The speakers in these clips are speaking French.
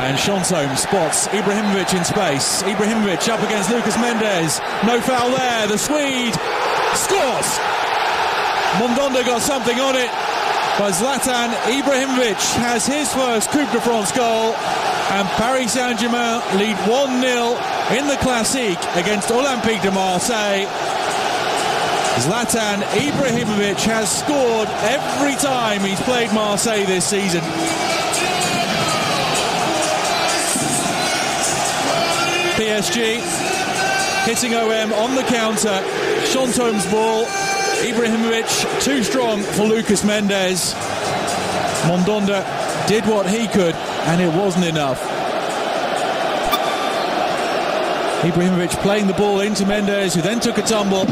And Chantôme spots Ibrahimovic in space. Ibrahimovic up against Lucas Mendes. No foul there. The Swede scores. Mandanda got something on it. But Zlatan Ibrahimovic has his first Coupe de France goal. And Paris Saint-Germain lead 1-0 in the Classique against Olympique de Marseille. Zlatan Ibrahimovic has scored every time he's played Marseille this season. PSG hitting OM on the counter. Chantôme's ball. Ibrahimovic too strong for Lucas Mendes. Mandanda did what he could and it wasn't enough. Ibrahimovic playing the ball into Mendes, who then took a tumble.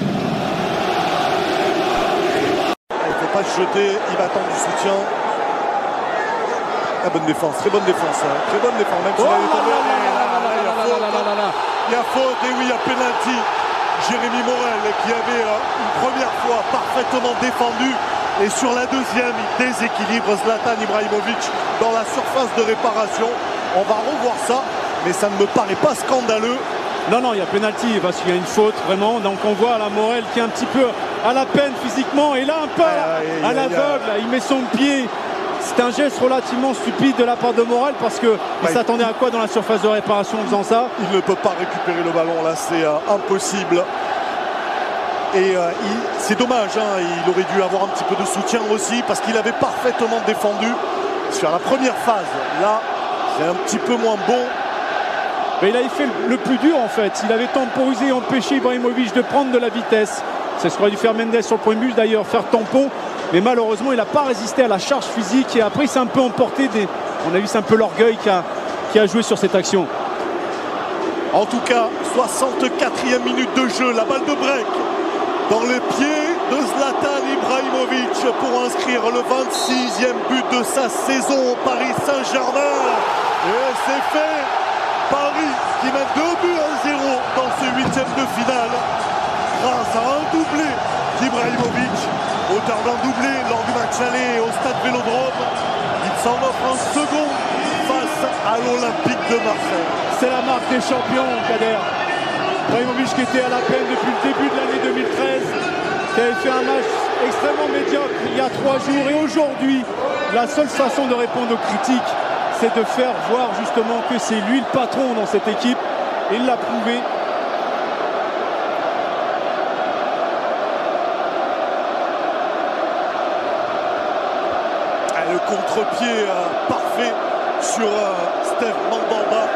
Il ne faut pas se jeter, il va attendre du soutien. La bonne défense, très bonne défense. Hein. Très bonne défense, même s'il avait tombé. Il y a faute, et oui, il y a pénalty. Jérémy Morel qui avait une première fois parfaitement défendu. Et sur la deuxième, il déséquilibre Zlatan Ibrahimovic dans la surface de réparation. On va revoir ça, mais ça ne me paraît pas scandaleux. Non, il y a pénalty parce qu'il y a une faute, vraiment. Donc on voit la Morel qui est un petit peu à la peine physiquement. Et là, un peu à l'aveugle, il met son pied. C'est un geste relativement stupide de la part de Morel parce qu'il s'attendait à quoi dans la surface de réparation en faisant ça? Il ne peut pas récupérer le ballon, là, c'est impossible. Et c'est dommage, hein, il aurait dû avoir un petit peu de soutien aussi parce qu'il avait parfaitement défendu sur la première phase. Là, c'est un petit peu moins bon. Mais il avait fait le plus dur en fait. Il avait temporisé et empêché Ibrahimovic de prendre de la vitesse. C'est ce qu'aurait dû faire Mendes sur le premier but d'ailleurs, faire tampon. Mais malheureusement, il n'a pas résisté à la charge physique et après, il s'est un peu emporté. On a vu, c'est un peu l'orgueil qui a joué sur cette action. En tout cas, 64e minute de jeu, la balle de break dans les pieds de Zlatan Ibrahimovic pour inscrire le 26e but de sa saison au Paris Saint-Germain. Et c'est fait. Paris qui mène 2 buts à 0 dans ce 8e de finale grâce à un doublé d'Ibrahimovic, auteur d'un doublé lors du match aller au stade Vélodrome. Il s'en offre un second face à l'Olympique de Marseille. C'est la marque des champions, Kader. Ibrahimovic qui était à la peine depuis le début de l'année 2013, qui avait fait un match extrêmement médiocre il y a 3 jours. Et aujourd'hui, la seule façon de répondre aux critiques, c'est de faire voir justement que c'est lui le patron dans cette équipe. Et il l'a prouvé. Le contre-pied parfait sur Steve Mandanda.